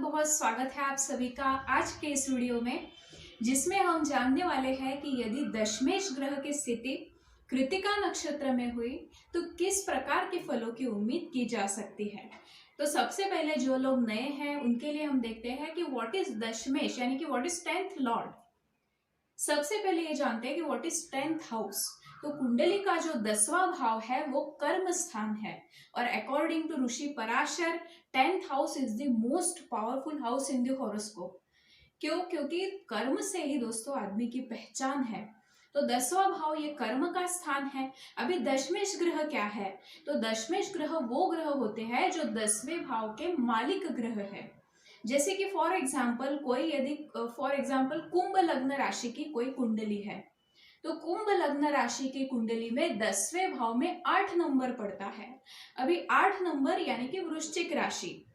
बहुत स्वागत है आप सभी का आज के इस वीडियो में, जिसमें हम जानने वाले हैं कि यदि दशमेश ग्रह की स्थिति कृत्तिका नक्षत्र में हुई तो किस प्रकार के फलों की उम्मीद की जा सकती है। तो सबसे पहले जो लोग नए हैं उनके लिए हम देखते हैं कि व्हाट इज दशमेश, यानी कि व्हाट इज 10th लॉर्ड। सबसे पहले ये जानते हैं कि व्हाट इज 10th हाउस। तो कुंडली का जो 10वां भाव है वो कर्म स्थान है, और according to Rishi Parashar 10th house is the most powerful house in the horoscope. क्यों? क्योंकि कर्म से ही दोस्तों आदमी की पहचान है। तो 10वां भाव ये कर्म का स्थान है। अभी दशमेश ग्रह क्या है? तो दशमेश ग्रह वो ग्रह होते हैं जो 10वें भाव के मालिक ग्रह है। जैसे कि फॉर एग्जाम्पल कुंभ लग्न राशि की कोई कुंडली है, तो कुंभ लग्न राशि की कुंडली में 10वें भाव में 8 नंबर पड़ता है। अभी 8 नंबर यानी कि वृश्चिक राशि,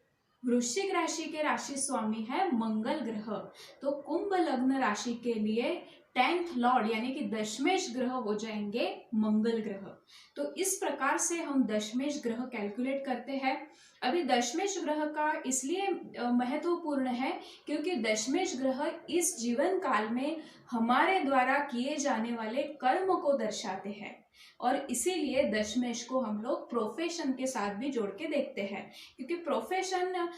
वृश्चिक राशि के राशि स्वामी है मंगल ग्रह। तो कुंभ लग्न राशि के लिए 10th लॉर्ड यानी कि दशमेश ग्रह हो जाएंगे मंगल ग्रह। तो इस प्रकार से हम दशमेश ग्रह कैलकुलेट करते हैं। अभी दशमेश ग्रह का इसलिए महत्वपूर्ण है क्योंकि दशमेश ग्रह इस जीवन काल में हमारे द्वारा किए जाने वाले कर्म को दर्शाते हैं, और इसीलिए दशमेश को हम लोग प्रोफेशन के साथ भी जोड़ के देखते हैं, क्योंकि profession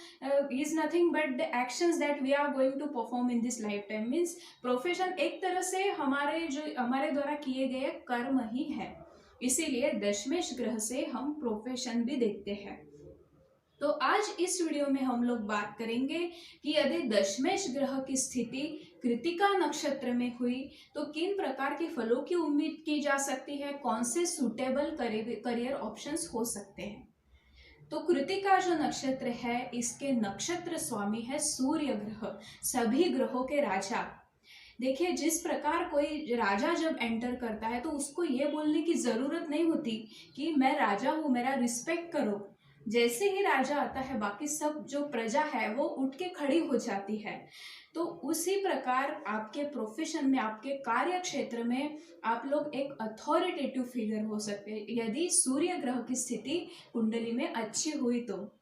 is nothing but the actions that we are going to perform in this lifetime. Means profession एक तरह से हमारे द्वारा किए गए कर्म ही है, इसीलिए दशमेश ग्रह से हम प्रोफेशन भी देखते हैं। तो आज इस वीडियो में हम लोग बात करेंगे कि यदि दशमेश ग्रह की स्थिति कृत्तिका नक्षत्र में हुई तो किन प्रकार के फलों की उम्मीद की जा सकती है, कौन से सूटेबल करियर ऑप्शंस हो सकते हैं। तो कृत्तिका जो नक्षत्र है इसके नक्षत्र स्वामी है सूर्य ग्रह, सभी ग्रहों के राजा। देखिए, जिस प्रकार कोई राजा जब एंटर करता है तो उसको ये बोलने की जरूरत नहीं होती कि मैं राजा हूँ, मेरा रिस्पेक्ट करो। जैसे ही राजा आता है बाकी सब जो प्रजा है वो उठ के खड़ी हो जाती है। तो उसी प्रकार आपके प्रोफेशन में, आपके कार्य क्षेत्र में आप लोग एक अथॉरिटेटिव फिगर हो सकते हैं। यदि सूर्य ग्रह की स्थिति कुंडली में अच्छी हुई तो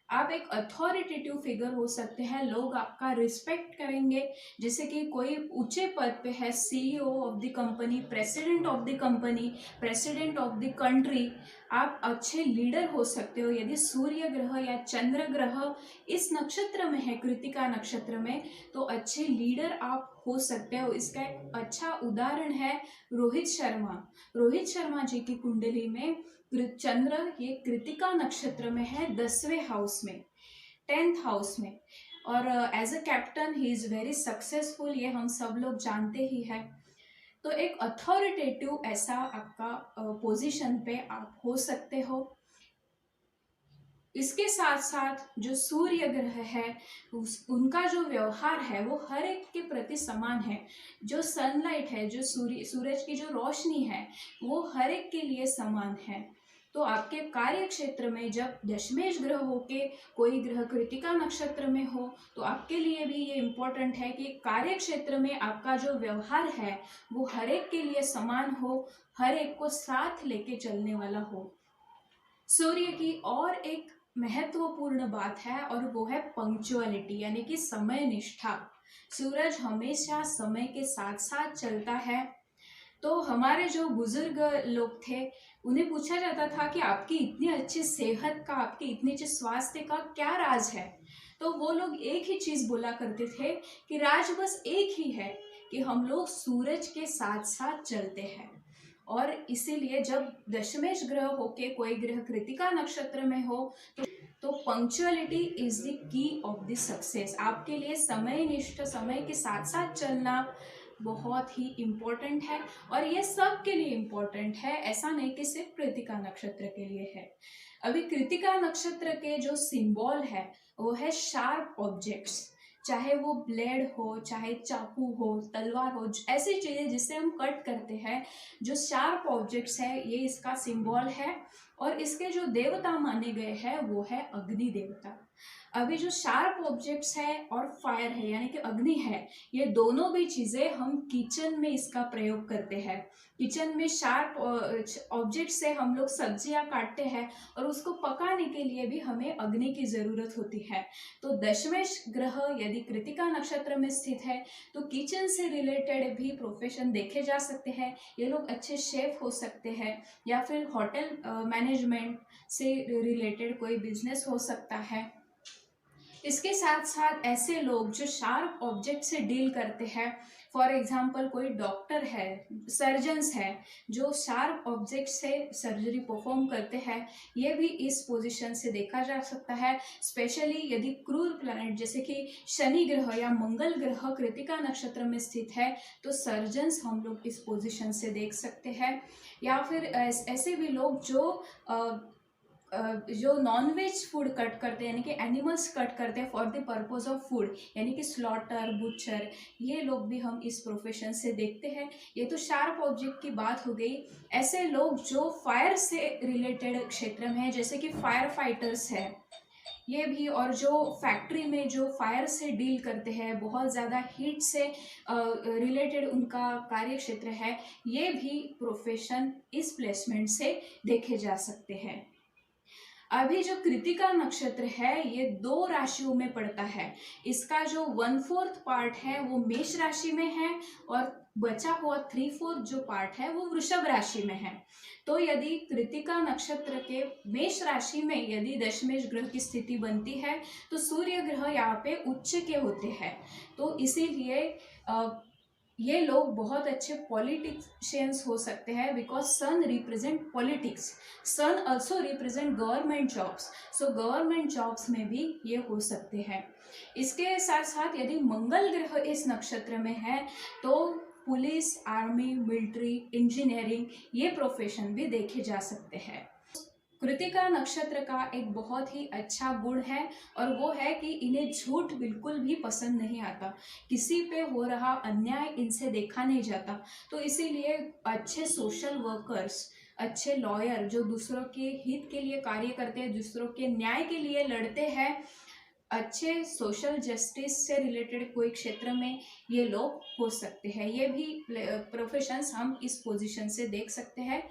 आप एक अथॉरिटेटिव फिगर हो सकते हैं, लोग आपका रिस्पेक्ट करेंगे। जैसे कि कोई ऊंचे पद पे है, CEO of the company, president of the company, president of the country, आप अच्छे लीडर हो सकते हो यदि सूर्य ग्रह या चंद्र ग्रह इस नक्षत्र में है, कृत्तिका नक्षत्र में, तो अच्छे लीडर आप हो सकते हो। इसका एक अच्छा उदाहरण है रोहित शर्मा। रोहित शर्मा जी की कुंडली में चंद्र ये कृत्तिका नक्षत्र में है 10वें हाउस में, 10th हाउस में, और as a captain he is very successful, ये हम सब लोग जानते ही है। तो एक अथॉरिटेटिव ऐसा आपका पोजीशन पे आप हो सकते हो। इसके साथ साथ जो सूर्य ग्रह है उनका जो व्यवहार है वो हर एक के प्रति समान है। जो सनलाइट है, जो सूरज की जो रोशनी है वो हर एक के लिए समान है। तो आपके कार्य क्षेत्र में जब दशमेश ग्रह होके कोई ग्रह कृत्तिका नक्षत्र में हो तो आपके लिए भी ये इम्पोर्टेंट है कि कार्य क्षेत्र में आपका जो व्यवहार है वो हर एक के लिए समान हो, हर एक को साथ लेके चलने वाला हो। सूर्य की और एक महत्वपूर्ण बात है और वो है पंक्चुअलिटी, यानी कि समय निष्ठा। सूरज हमेशा समय के साथ साथ चलता है। तो हमारे जो बुजुर्ग लोग थे उन्हें पूछा जाता था कि आपकी इतनी अच्छी सेहत का, आपकी इतनी अच्छे स्वास्थ्य का क्या राज है? तो वो लोग एक ही चीज बोला करते थे कि राज बस एक ही है कि हम लोग सूरज के साथ साथ चलते हैं। और इसीलिए जब दशमेश ग्रह होके कोई ग्रह कृत्तिका नक्षत्र में हो तो punctuality is the key of the success. आपके लिए समय निष्ठ, समय के साथ साथ चलना बहुत ही इम्पोर्टेंट है, और ये सब के लिए इम्पोर्टेंट है, ऐसा नहीं कि सिर्फ कृत्तिका नक्षत्र के लिए है। अभी कृत्तिका नक्षत्र के जो सिंबल है वो है शार्प ऑब्जेक्ट्स, चाहे वो ब्लेड हो, चाहे चाकू हो, तलवार हो, ऐसी चीजें जिससे हम कट करते हैं, जो शार्प ऑब्जेक्ट्स है ये इसका सिंबल है। और इसके जो देवता माने गए हैं वो है अग्नि देवता। अभी जो शार्प ऑब्जेक्ट्स है और फायर है यानी कि अग्नि है, ये दोनों भी चीज़ें हम किचन में इसका प्रयोग करते हैं। किचन में शार्प ऑब्जेक्ट से हम लोग सब्जियां काटते हैं और उसको पकाने के लिए भी हमें अग्नि की ज़रूरत होती है। तो दशमेश ग्रह यदि कृतिका नक्षत्र में स्थित है तो किचन से रिलेटेड भी प्रोफेशन देखे जा सकते हैं। ये लोग अच्छे शेफ हो सकते हैं या फिर होटल मैनेजमेंट से रिलेटेड कोई बिजनेस हो सकता है। इसके साथ साथ ऐसे लोग जो शार्प ऑब्जेक्ट से डील करते हैं, फॉर एग्जांपल कोई डॉक्टर है, सर्जन्स है जो शार्प ऑब्जेक्ट से सर्जरी परफॉर्म करते हैं, ये भी इस पोजीशन से देखा जा सकता है। स्पेशली यदि क्रूर प्लैनेट जैसे कि शनि ग्रह या मंगल ग्रह कृतिका नक्षत्र में स्थित है तो सर्जन्स हम लोग इस पोजीशन से देख सकते हैं। या फिर ऐसे भी लोग जो नॉनवेज फूड कट करते हैं यानी कि एनिमल्स कट करते हैं for the purpose of food यानी कि स्लॉटर, बुचर, ये लोग भी हम इस प्रोफेशन से देखते हैं। ये तो शार्प ऑब्जेक्ट की बात हो गई। ऐसे लोग जो फायर से रिलेटेड क्षेत्र में है जैसे कि फायर फाइटर्स है ये भी, और जो फैक्ट्री में जो फायर से डील करते हैं, बहुत ज़्यादा हीट से रिलेटेड उनका कार्य क्षेत्र है, ये भी प्रोफेशन इस प्लेसमेंट से देखे जा सकते हैं। अभी जो कृतिका नक्षत्र है ये 2 राशियों में पड़ता है। इसका जो 1/4 पार्ट है वो मेष राशि में है और बचा हुआ 3/4 जो पार्ट है वो वृषभ राशि में है। तो यदि कृतिका नक्षत्र के मेष राशि में यदि दशमेश ग्रह की स्थिति बनती है तो सूर्य ग्रह यहाँ पे उच्च के होते हैं। तो इसीलिए ये लोग बहुत अच्छे पॉलिटिशियंस हो सकते हैं because sun represent politics, sun also represent government jobs, so government jobs में भी ये हो सकते हैं। इसके साथ साथ यदि मंगल ग्रह इस नक्षत्र में है तो पुलिस, आर्मी, मिलिट्री, इंजीनियरिंग ये प्रोफेशन भी देखे जा सकते हैं। कृतिका नक्षत्र का एक बहुत ही अच्छा गुण है और वो है कि इन्हें झूठ बिल्कुल भी पसंद नहीं आता। किसी पे हो रहा अन्याय इनसे देखा नहीं जाता। तो इसीलिए अच्छे सोशल वर्कर्स, अच्छे लॉयर जो दूसरों के हित के लिए कार्य करते हैं, दूसरों के न्याय के लिए लड़ते हैं, अच्छे सोशल जस्टिस से रिलेटेड कोई क्षेत्र में ये लोग हो सकते हैं। ये भी प्रोफेशंस हम इस पोजीशन से देख सकते हैं।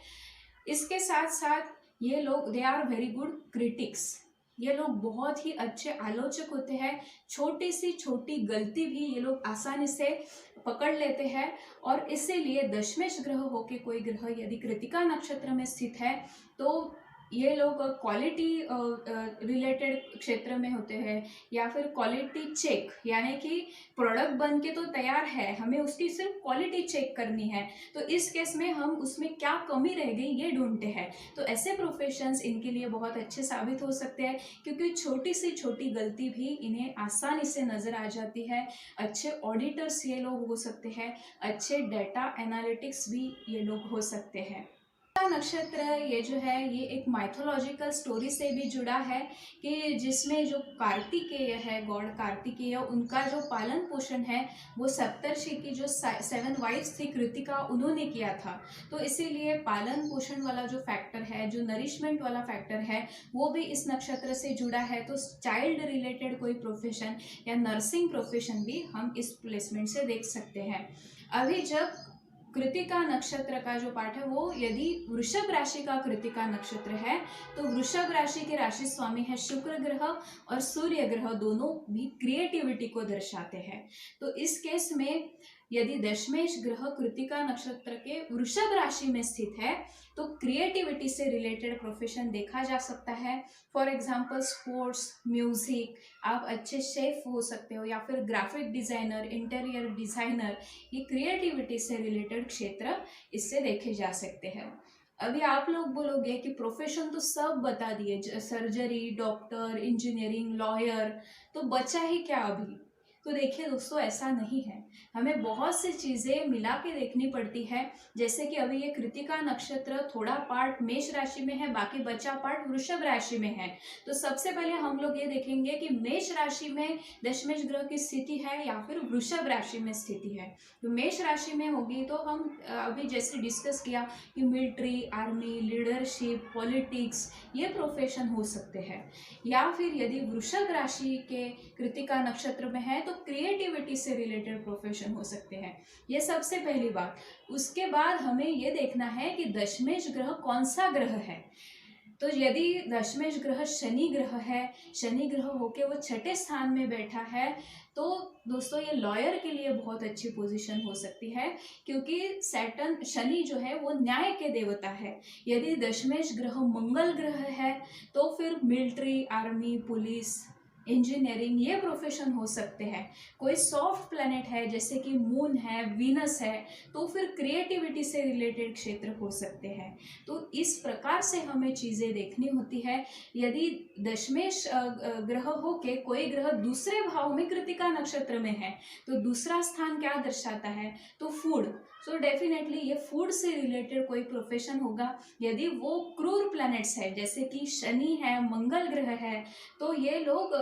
इसके साथ साथ ये लोग they are very good critics. ये लोग बहुत ही अच्छे आलोचक होते हैं। छोटी सी छोटी गलती भी ये लोग आसानी से पकड़ लेते हैं और इसीलिए दशमेश ग्रह होके कोई ग्रह यदि कृतिका नक्षत्र में स्थित है तो ये लोग क्वालिटी रिलेटेड क्षेत्र में होते हैं या फिर क्वालिटी चेक यानी कि प्रोडक्ट बन के तो तैयार है, हमें उसकी सिर्फ क्वालिटी चेक करनी है, तो इस केस में हम उसमें क्या कमी रह गई ये ढूंढते हैं। तो ऐसे प्रोफेशंस इनके लिए बहुत अच्छे साबित हो सकते हैं क्योंकि छोटी सी छोटी गलती भी इन्हें आसानी से नज़र आ जाती है। अच्छे ऑडिटर्स ये लोग हो सकते हैं, अच्छे डेटा एनालिटिक्स भी ये लोग हो सकते हैं। नक्षत्र ये जो है ये एक माइथोलॉजिकल स्टोरी से भी जुड़ा है कि जिसमें जो कार्तिकेय है, गॉड कार्तिकेय, उनका जो पालन पोषण है वो सप्तर्षि की जो 7 वाइफ्स थी कृतिका उन्होंने किया था। तो इसीलिए पालन पोषण वाला जो फैक्टर है, जो नरिशमेंट वाला फैक्टर है, वो भी इस नक्षत्र से जुड़ा है। तो चाइल्ड रिलेटेड कोई प्रोफेशन या नर्सिंग प्रोफेशन भी हम इस प्लेसमेंट से देख सकते हैं। अभी जब कृतिका नक्षत्र का जो पार्ट है वो यदि वृषभ राशि का कृतिका नक्षत्र है तो वृषभ राशि के राशि स्वामी है शुक्र ग्रह और सूर्य ग्रह, दोनों भी क्रिएटिविटी को दर्शाते हैं। तो इस केस में यदि दशमेश ग्रह कृतिका नक्षत्र के वृषभ राशि में स्थित है तो क्रिएटिविटी से रिलेटेड प्रोफेशन देखा जा सकता है। फॉर एग्जांपल स्पोर्ट्स, म्यूजिक, आप अच्छे शेफ हो सकते हो या फिर ग्राफिक डिजाइनर, इंटीरियर डिजाइनर, ये क्रिएटिविटी से रिलेटेड क्षेत्र इससे देखे जा सकते हैं। अभी आप लोग बोलोगे कि प्रोफेशन तो सब बता दिए, सर्जरी, डॉक्टर, इंजीनियरिंग, लॉयर, तो बचा ही क्या अभी? तो देखिए दोस्तों, ऐसा नहीं है। हमें बहुत सी चीज़ें मिला के देखनी पड़ती है। जैसे कि अभी ये कृतिका नक्षत्र थोड़ा पार्ट मेष राशि में है, बाकी बचा पार्ट वृषभ राशि में है। तो सबसे पहले हम लोग ये देखेंगे कि मेष राशि में दशमेश ग्रह की स्थिति है या फिर वृषभ राशि में स्थिति है। तो मेष राशि में होगी तो हम अभी जैसे डिस्कस किया कि मिलिट्री, आर्मी, लीडरशिप, पॉलिटिक्स ये प्रोफेशन हो सकते हैं। या फिर यदि वृषभ राशि के कृतिका नक्षत्र में है तो क्रिएटिविटी से रिलेटेड प्रोफेशन हो सकते हैं। ये सबसे पहली बात। उसके बाद हमें ये देखना है कि दशमेश ग्रह कौन सा ग्रह है। तो यदि दशमेश ग्रह शनि ग्रह है, शनि ग्रह होके वो छठे स्थान में बैठा है, तो दोस्तों ये लॉयर के लिए बहुत अच्छी पोजीशन हो सकती है, क्योंकि सैटर्न, शनि जो है वो न्याय के देवता है। यदि दशमेश ग्रह मंगल ग्रह है तो फिर मिलिट्री, आर्मी, पुलिस, इंजीनियरिंग ये प्रोफेशन हो सकते हैं। कोई सॉफ्ट प्लैनेट है जैसे कि मून है, वीनस है, तो फिर क्रिएटिविटी से रिलेटेड क्षेत्र हो सकते हैं। तो इस प्रकार से हमें चीज़ें देखनी होती है। यदि दशमेश ग्रह हो के कोई ग्रह दूसरे भाव में कृतिका नक्षत्र में है तो दूसरा स्थान क्या दर्शाता है, तो फूड। सो डेफिनेटली ये फूड से रिलेटेड कोई प्रोफेशन होगा। यदि वो क्रूर प्लैनेट्स है जैसे कि शनि है, मंगल ग्रह है, तो ये लोग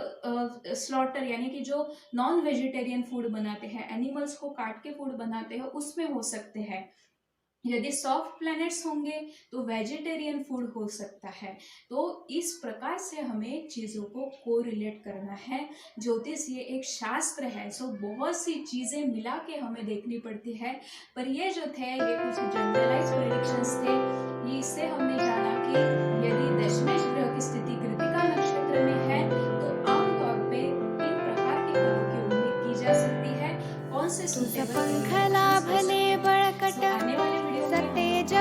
स्लॉटर यानी कि जो नॉन वेजिटेरियन फूड बनाते हैं, एनिमल्स को काट के फूड बनाते हैं, उसमें हो सकते हैं। यदि सॉफ्ट प्लैनेट्स होंगे तो वेजिटेरियन फूड हो सकता है। तो इस प्रकार से हमें चीज़ों को कोरिलेट करना है। ज्योतिष ये एक शास्त्र है, सो बहुत सी चीज़ें मिला के हमें देखनी पड़ती है। पर ये जो थे ये कुछ जनरलाइज प्रेडिक्शंस थे। इससे हमने जाना कि यदि दशमेश ग्रह की स्थिति कृतिका नक्षत्र में है तो आमतौर पे इन प्रकार के फलों की उम्मीद की जा सकती है। कौन से सुटेबल पंखला भले बड़कट आने वाले वीडियो में सतेज